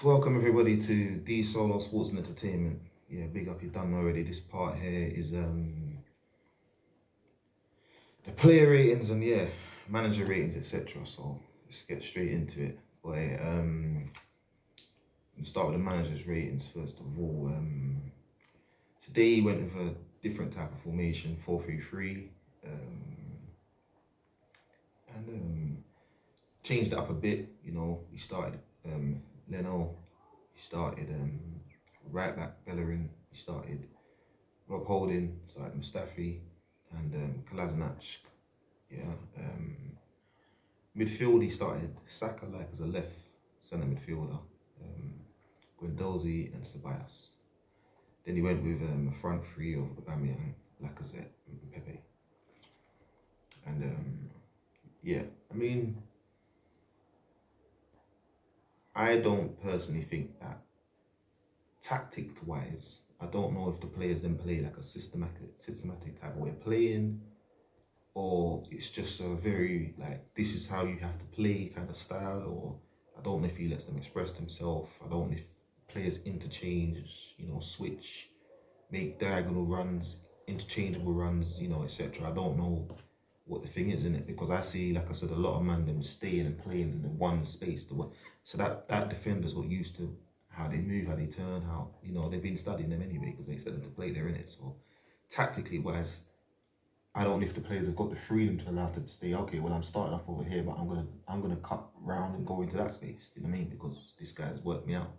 Welcome everybody to D Solo Sports and Entertainment. Yeah, big up, you've done already. This part here is the player ratings and manager ratings, etc. So let's get straight into it. We'll start with the manager's ratings first of all. Today he went with a different type of formation, 4-3-3, and changed it up a bit. You know, he started Leno, he started right back Bellerin, he started Rob Holding, started Mustafi, and Kolasinac. Midfield he started Saka like as a left centre midfielder, Guendouzi and Ceballos. Then he went with a front three of Aubameyang, Lacazette, and Pepe. And I mean, I don't personally think that tactic-wise, I don't know if the players then play like a systematic type of way of playing, or it's just a very like this is how you have to play kind of style, or I don't know if he lets them express themselves. I don't know if players interchange, switch, make diagonal runs, interchangeable runs, etc. I don't know what the thing is in it, because I see, like I said, a lot of man them staying and playing in the one space. So that defender's what used to how they move, how they turn, how they've been studying them anyway because they expect them to play there in it. So tactically wise, I don't know if the players have got the freedom to allow to stay. Okay, well I'm starting off over here, but I'm gonna cut round and go into that space. You know what I mean? Because this guy's worked me out,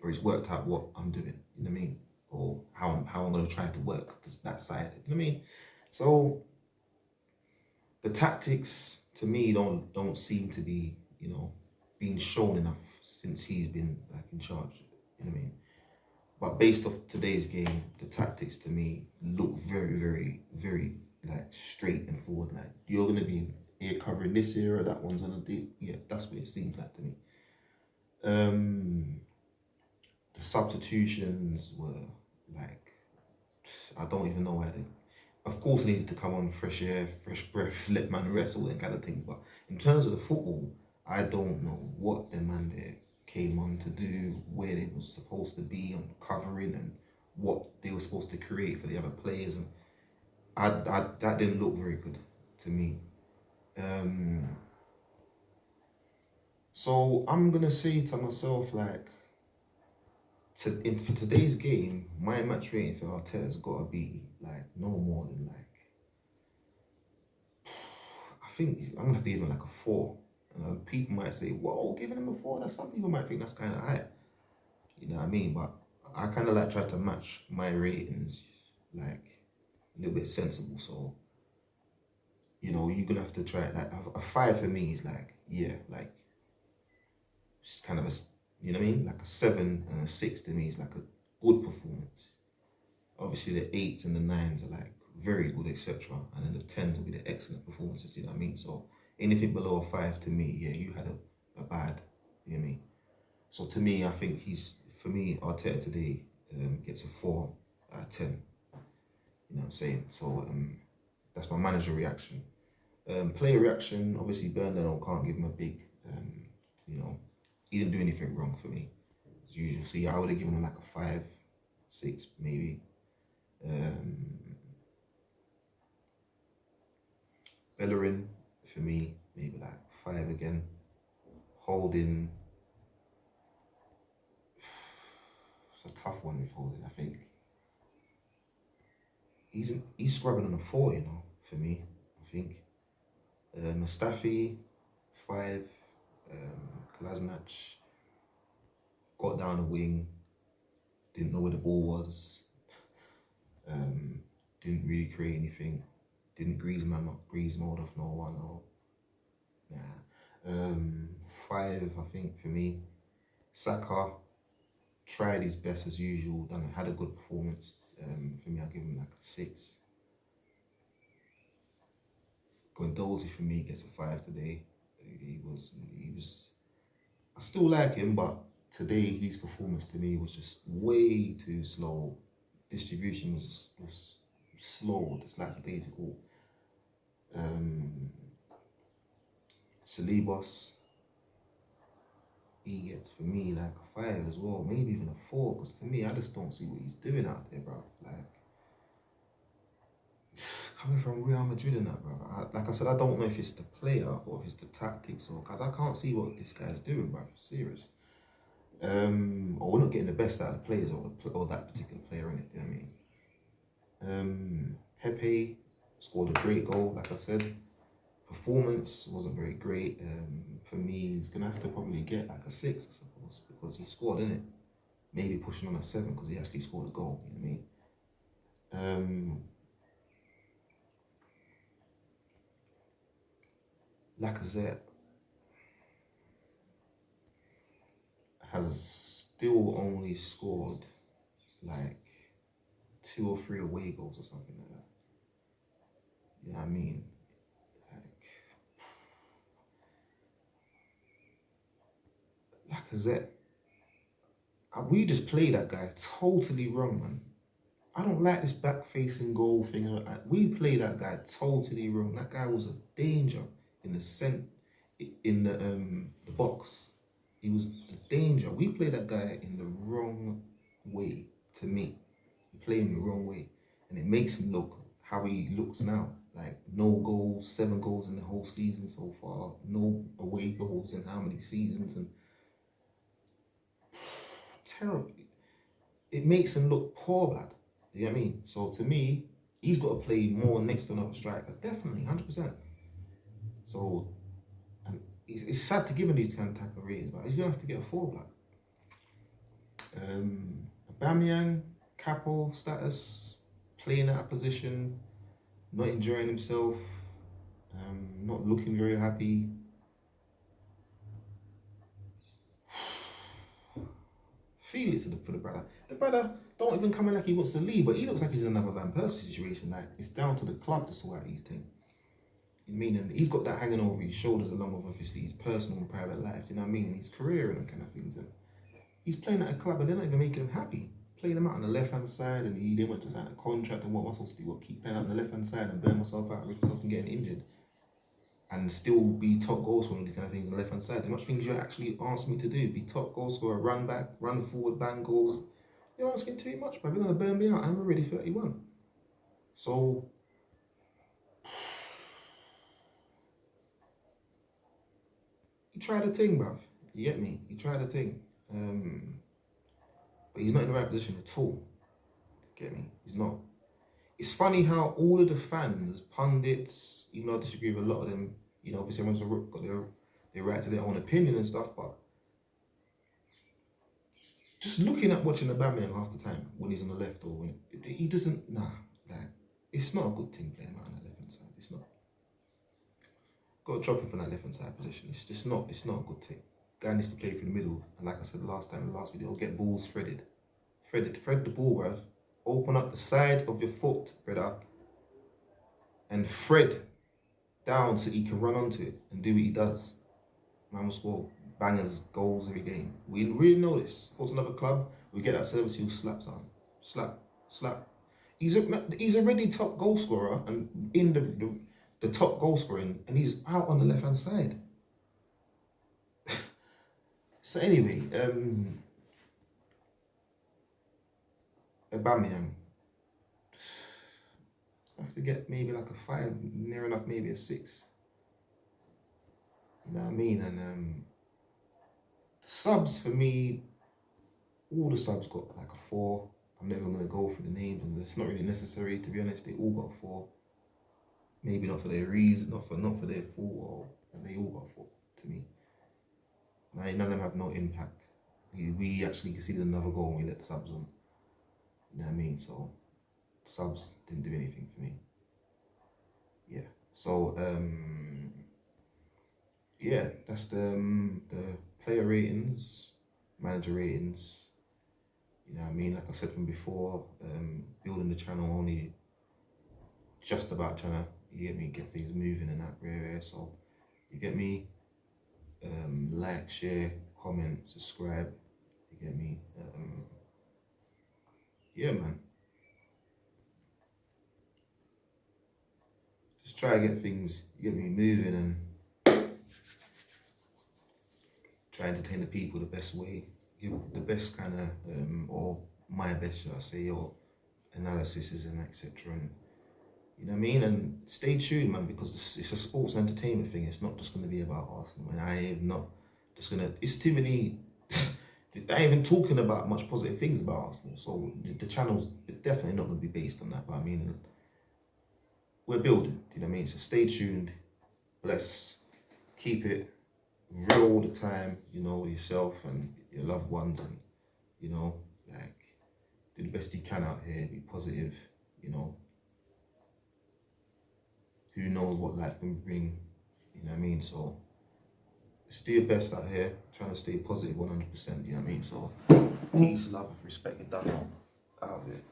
or he's worked out what I'm doing. You know what I mean? Or how I'm gonna try to work that side. You know what I mean? So the tactics to me don't seem to be being shown enough since he's been like in charge. You know what I mean? But based off today's game, the tactics to me look very, very, very like straight and forward. Like you're gonna be here covering this area, that one's gonna do. Yeah, that's what it seems like to me. The substitutions were like, I don't even know why they. Of course, needed to come on fresh air, fresh breath, let man rest, all that kind of things. But in terms of the football, I don't know what the man there came on to do, where they were supposed to be on covering, and what they were supposed to create for the other players, and that didn't look very good to me. So I'm gonna say to myself, like, for today's game, my match rating for Arteta's gotta be like no more than like, I think I'm gonna have to give him like a 4. People might say, whoa, giving him a 4, some people might think that's kind of high. You know what I mean? But I kind of like try to match my ratings like a little bit sensible. So, you're gonna have to try it. Like a 5 for me is like, like it's kind of a, you know what I mean? Like a 7 and a 6 to me is like a good performance. Obviously the 8s and the 9s are like very good, etc. And then the 10s will be the excellent performances, you know what I mean? So anything below a 5 to me, you had a bad, you know what I mean? So to me, I think for me, Arteta today gets a 4 out of 10. You know what I'm saying? So that's my manager reaction. Player reaction, obviously Bernardo, can't give him a big, he didn't do anything wrong for me, as usual. So I would have given him like a 5, 6 maybe. Bellerin, for me, maybe like 5 again. Holding, it's a tough one with Holding. I think he's scrubbing on a 4, for me. I think Mustafi 5, Kolasinac got down the wing, didn't know where the ball was, didn't really create anything, didn't grease mode off no one, or nah. 5, I think, for me. Saka tried his best as usual, had a good performance. For me, I'll give him like a 6. Guendouzi for me gets a 5 today. He was. I still like him, but today his performance to me was just way too slow. Distribution was slow, just lackadaisical. Salibos, he gets for me like a 5 as well, maybe even a 4. Because to me, I just don't see what he's doing out there, bro. Like coming from Real Madrid and that, bro. Like I said, I don't know if it's the player or if it's the tactics, or because I can't see what this guy's doing, bro. Serious. Or we're not getting the best out of the players or that particular player in it. You know what I mean? Pepe scored a great goal, like I said. Performance wasn't very great. For me, he's gonna have to probably get like a 6, I suppose, because he scored, innit? Maybe pushing on a 7 because he actually scored a goal. You know what I mean? Lacazette has still only scored like 2 or 3 away goals or something like that. You know what I mean? Like Lacazette, we just play that guy totally wrong, man. I don't like this back-facing goal thing. We play that guy totally wrong. That guy was a danger in the box. He was a danger. We play that guy in the wrong way, to me. We play him the wrong way. And it makes him look how he looks now. Like, no goals, 7 goals in the whole season so far. No away goals in how many seasons. And terrible. It makes him look poor, lad. You know what I mean? So to me, he's got to play more next to another striker. Definitely, 100%. So, and it's sad to give him these kind of type of ratings, but he's going to have to get a 4, lad. Aubameyang, capo status, playing out of position, not enjoying himself, not looking very happy. Feel it for the brother. The brother don't even come in like he wants to leave, but he looks like he's in another Van Persie situation. Like, it's down to the club to sort out his thing. You mean, and he's got that hanging over his shoulders along with obviously his personal and private life, you know what I mean, and his career and that kind of things. And he's playing at a club and they're not even making him happy. Playing him out on the left-hand side, and he then went to sign a contract, and what am I supposed to do? What, keep playing out on the left-hand side and burn myself out, risk myself from getting injured, and still be top goal scorer and these kind of things on the left-hand side? The much things you actually asked me to do, be top goal scorer, run back, run forward, bang goals. You're asking too much, man. You're going to burn me out, and I'm already 31. So, he tried a thing, bruv. You get me? He tried a thing. But he's not in the right position at all. Get me? He's not. It's funny how all of the fans, pundits, even though I disagree with a lot of them, you know, obviously everyone's got their right to their own opinion and stuff, but just looking at watching Aubameyang half the time when he's on the left, or when he doesn't, like, it's not a good thing playing out on the left hand side. It's not. Got to drop him from that left hand side position. It's not a good thing. Guy needs to play through the middle, and like I said last time in the last video, get balls threaded. Thread the ball, bruv. Open up the side of your foot, brother, and thread down so he can run onto it and do what he does. Man will score bangers, goals every game. We really know this. Go to another club, we get that service, he'll slap on. Slap. He's already top goal scorer and in the top goal scoring, and he's out on the left hand side. So anyway, Aubameyang, I have to get maybe like a 5, near enough maybe a 6. You know what I mean? And subs for me, all the subs got like a 4. I'm never gonna go through the names, and it's not really necessary, to be honest. They all got a 4. Maybe not for their reason, not for their fault, and they all got a 4 to me. None of them have no impact. We actually conceded another goal when we let the subs on. You know what I mean? So subs didn't do anything for me. Yeah. So yeah, that's the player ratings, manager ratings. You know what I mean? Like I said from before, building the channel only just about trying to, you get me, get things moving and that rare. So you get me, like, share, comment, subscribe. You get me? Yeah, man. Just try to get things, you get me, moving and try and entertain the people the best way, give the best kind of, or my best, should I say, or analysis and etc. And you know what I mean? And stay tuned, man, because it's a sports entertainment thing. It's not just going to be about Arsenal. And I am not just going to, it's too many, I ain't even talking about much positive things about Arsenal. So the channel's definitely not going to be based on that. But I mean, we're building, you know what I mean? So stay tuned, bless, keep it real all the time, you know, yourself and your loved ones, and, you know, like, do the best you can out here, be positive, you know. Who knows what life can bring, you know what I mean? So just do your best out here, trying to stay positive 100%, you know what I mean? So peace, love, respect, you're done now. Out of it.